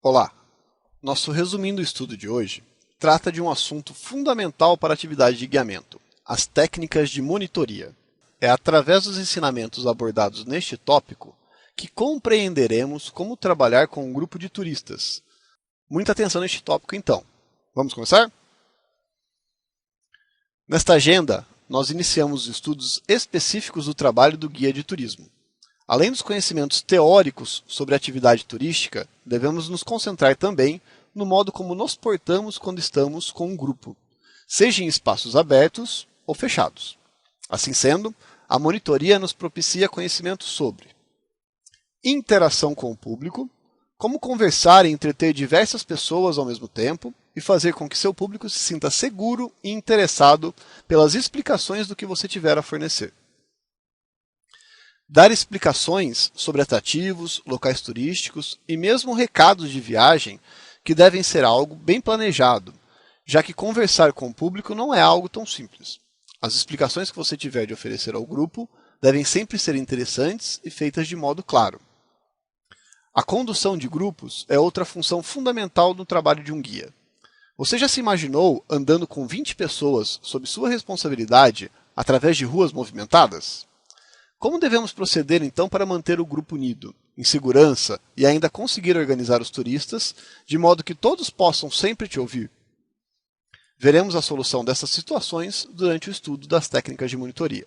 Olá! Nosso resumindo estudo de hoje trata de um assunto fundamental para a atividade de guiamento, as técnicas de monitoria. É através dos ensinamentos abordados neste tópico que compreenderemos como trabalhar com um grupo de turistas. Muita atenção neste tópico então. Vamos começar? Nesta agenda, nós iniciamos estudos específicos do trabalho do guia de turismo. Além dos conhecimentos teóricos sobre a atividade turística, devemos nos concentrar também no modo como nos portamos quando estamos com um grupo, seja em espaços abertos ou fechados. Assim sendo, a monitoria nos propicia conhecimento sobre interação com o público, como conversar e entreter diversas pessoas ao mesmo tempo e fazer com que seu público se sinta seguro e interessado pelas explicações do que você tiver a fornecer. Dar explicações sobre atrativos, locais turísticos e mesmo recados de viagem que devem ser algo bem planejado, já que conversar com o público não é algo tão simples. As explicações que você tiver de oferecer ao grupo devem sempre ser interessantes e feitas de modo claro. A condução de grupos é outra função fundamental no trabalho de um guia. Você já se imaginou andando com 20 pessoas sob sua responsabilidade através de ruas movimentadas? Como devemos proceder então para manter o grupo unido, em segurança e ainda conseguir organizar os turistas de modo que todos possam sempre te ouvir? Veremos a solução dessas situações durante o estudo das técnicas de monitoria.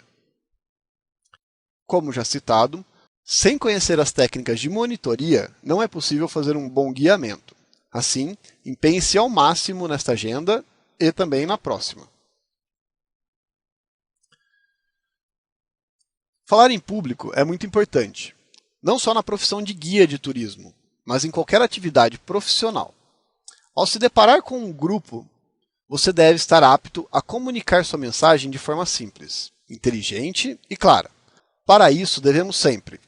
Como já citado, sem conhecer as técnicas de monitoria, não é possível fazer um bom guiamento. Assim, empenhe-se ao máximo nesta agenda e também na próxima. Falar em público é muito importante, não só na profissão de guia de turismo, mas em qualquer atividade profissional. Ao se deparar com um grupo, você deve estar apto a comunicar sua mensagem de forma simples, inteligente e clara. Para isso, devemos sempre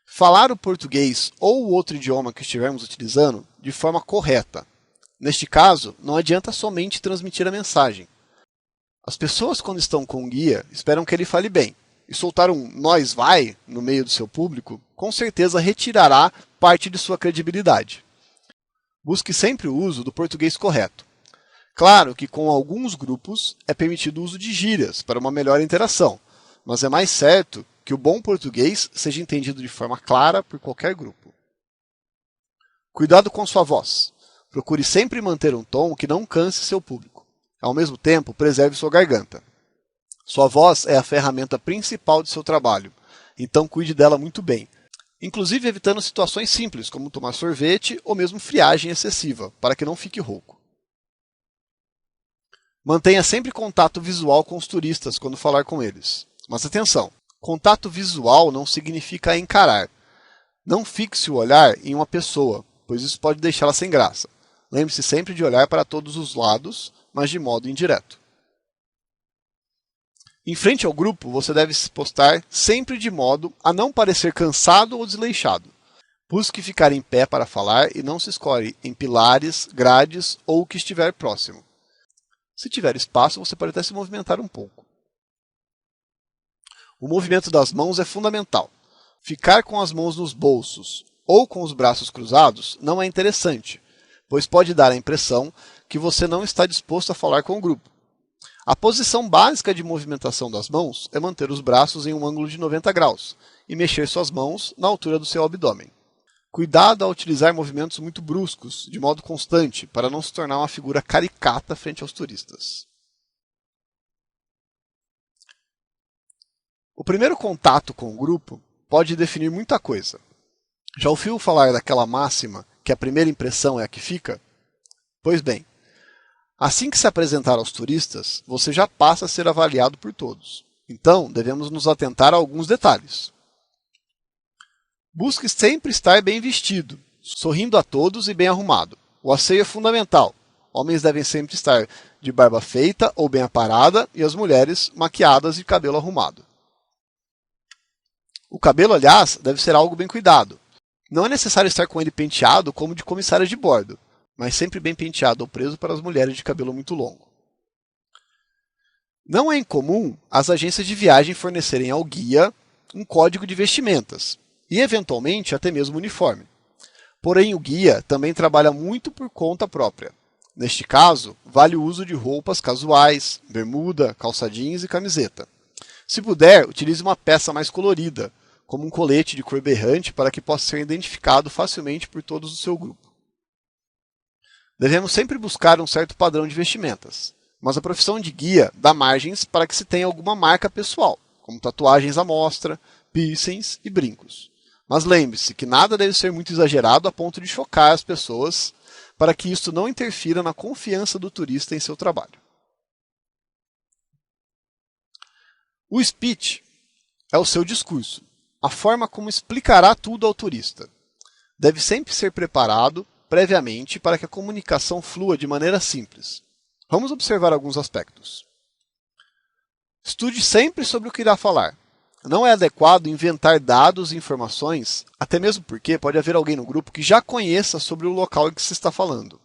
falar o português ou o outro idioma que estivermos utilizando de forma correta. Neste caso, não adianta somente transmitir a mensagem. As pessoas, quando estão com o guia, esperam que ele fale bem. E soltar um "nós vai" no meio do seu público, com certeza retirará parte de sua credibilidade. Busque sempre o uso do português correto. Claro que com alguns grupos é permitido o uso de gírias para uma melhor interação, mas é mais certo que o bom português seja entendido de forma clara por qualquer grupo. Cuidado com sua voz. Procure sempre manter um tom que não canse seu público. Ao mesmo tempo, preserve sua garganta. Sua voz é a ferramenta principal de seu trabalho, então cuide dela muito bem, inclusive evitando situações simples, como tomar sorvete ou mesmo friagem excessiva, para que não fique rouco. Mantenha sempre contato visual com os turistas quando falar com eles. Mas atenção, contato visual não significa encarar. Não fixe o olhar em uma pessoa, pois isso pode deixá-la sem graça. Lembre-se sempre de olhar para todos os lados, mas de modo indireto. Em frente ao grupo, você deve se postar sempre de modo a não parecer cansado ou desleixado. Busque ficar em pé para falar e não se escore em pilares, grades ou o que estiver próximo. Se tiver espaço, você pode até se movimentar um pouco. O movimento das mãos é fundamental. Ficar com as mãos nos bolsos ou com os braços cruzados não é interessante, pois pode dar a impressão que você não está disposto a falar com o grupo. A posição básica de movimentação das mãos é manter os braços em um ângulo de 90 graus e mexer suas mãos na altura do seu abdômen. Cuidado ao utilizar movimentos muito bruscos, de modo constante, para não se tornar uma figura caricata frente aos turistas. O primeiro contato com o grupo pode definir muita coisa. Já ouviu falar daquela máxima que a primeira impressão é a que fica? Pois bem, assim que se apresentar aos turistas, você já passa a ser avaliado por todos. Então, devemos nos atentar a alguns detalhes. Busque sempre estar bem vestido, sorrindo a todos e bem arrumado. O asseio é fundamental. Homens devem sempre estar de barba feita ou bem aparada e as mulheres maquiadas e cabelo arrumado. O cabelo, aliás, deve ser algo bem cuidado. Não é necessário estar com ele penteado como de comissária de bordo, mas sempre bem penteado ou preso para as mulheres de cabelo muito longo. Não é incomum as agências de viagem fornecerem ao guia um código de vestimentas e, eventualmente, até mesmo uniforme. Porém, o guia também trabalha muito por conta própria. Neste caso, vale o uso de roupas casuais, bermuda, calça jeans e camiseta. Se puder, utilize uma peça mais colorida, como um colete de cor berrante para que possa ser identificado facilmente por todos do seu grupo. Devemos sempre buscar um certo padrão de vestimentas, mas a profissão de guia dá margens para que se tenha alguma marca pessoal, como tatuagens à mostra, piercings e brincos. Mas lembre-se que nada deve ser muito exagerado a ponto de chocar as pessoas, para que isto não interfira na confiança do turista em seu trabalho. O speech é o seu discurso, a forma como explicará tudo ao turista. Deve sempre ser preparado previamente para que a comunicação flua de maneira simples. Vamos observar alguns aspectos. Estude sempre sobre o que irá falar. Não é adequado inventar dados e informações, até mesmo porque pode haver alguém no grupo que já conheça sobre o local em que se está falando.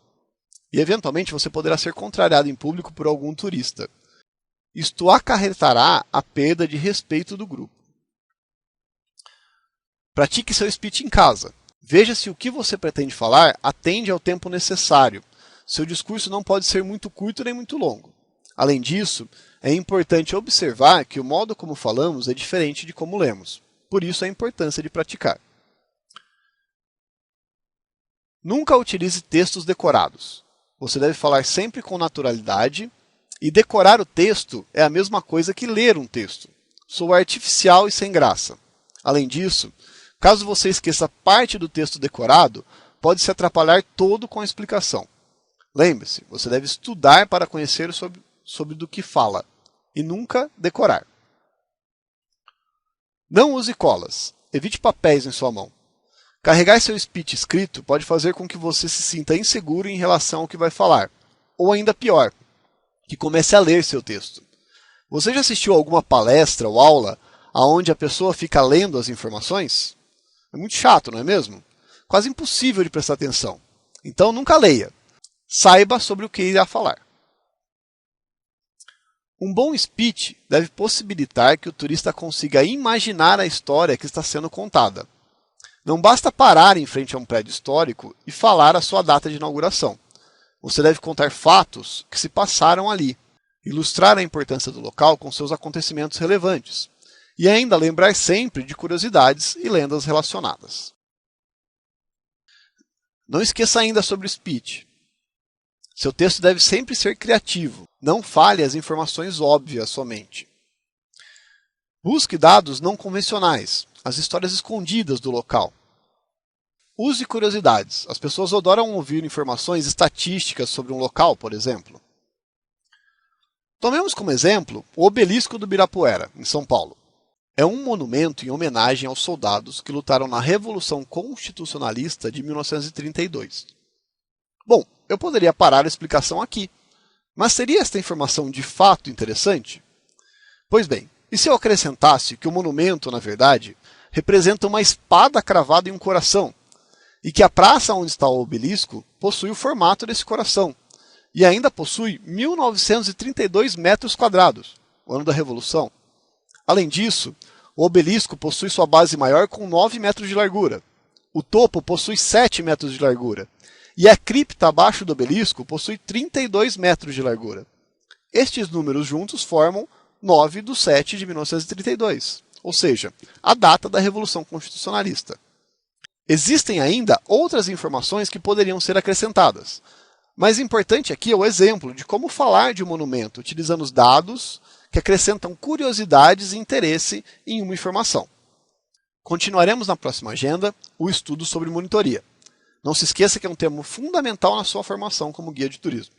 E, eventualmente, você poderá ser contrariado em público por algum turista. Isto acarretará a perda de respeito do grupo. Pratique seu speech em casa. Veja se o que você pretende falar atende ao tempo necessário. Seu discurso não pode ser muito curto nem muito longo. Além disso, é importante observar que o modo como falamos é diferente de como lemos. Por isso, a importância de praticar. Nunca utilize textos decorados. Você deve falar sempre com naturalidade, e decorar o texto é a mesma coisa que ler um texto. Soa artificial e sem graça. Além disso, caso você esqueça parte do texto decorado, pode se atrapalhar todo com a explicação. Lembre-se, você deve estudar para conhecer sobre do que fala, e nunca decorar. Não use colas. Evite papéis em sua mão. Carregar seu speech escrito pode fazer com que você se sinta inseguro em relação ao que vai falar. Ou ainda pior, que comece a ler seu texto. Você já assistiu a alguma palestra ou aula onde a pessoa fica lendo as informações? É muito chato, não é mesmo? Quase impossível de prestar atenção. Então nunca leia. Saiba sobre o que irá falar. Um bom speech deve possibilitar que o turista consiga imaginar a história que está sendo contada. Não basta parar em frente a um prédio histórico e falar a sua data de inauguração. Você deve contar fatos que se passaram ali, ilustrar a importância do local com seus acontecimentos relevantes, e ainda lembrar sempre de curiosidades e lendas relacionadas. Não esqueça ainda sobre o speech. Seu texto deve sempre ser criativo, não fale as informações óbvias somente. Busque dados não convencionais, as histórias escondidas do local. Use curiosidades. As pessoas adoram ouvir informações estatísticas sobre um local, por exemplo. Tomemos como exemplo o Obelisco do Ibirapuera, em São Paulo. É um monumento em homenagem aos soldados que lutaram na Revolução Constitucionalista de 1932. Bom, eu poderia parar a explicação aqui, mas seria esta informação de fato interessante? Pois bem, e se eu acrescentasse que o monumento, na verdade, representa uma espada cravada em um coração, e que a praça onde está o obelisco possui o formato desse coração, e ainda possui 1932 metros quadrados, o ano da Revolução. Além disso, o obelisco possui sua base maior com 9 metros de largura, o topo possui 7 metros de largura, e a cripta abaixo do obelisco possui 32 metros de largura. Estes números juntos formam 9/7 de 1932, ou seja, a data da Revolução Constitucionalista. Existem ainda outras informações que poderiam ser acrescentadas, mas importante aqui é o exemplo de como falar de um monumento utilizando os dados que acrescentam curiosidades e interesse em uma informação. Continuaremos na próxima agenda o estudo sobre monitoria. Não se esqueça que é um tema fundamental na sua formação como guia de turismo.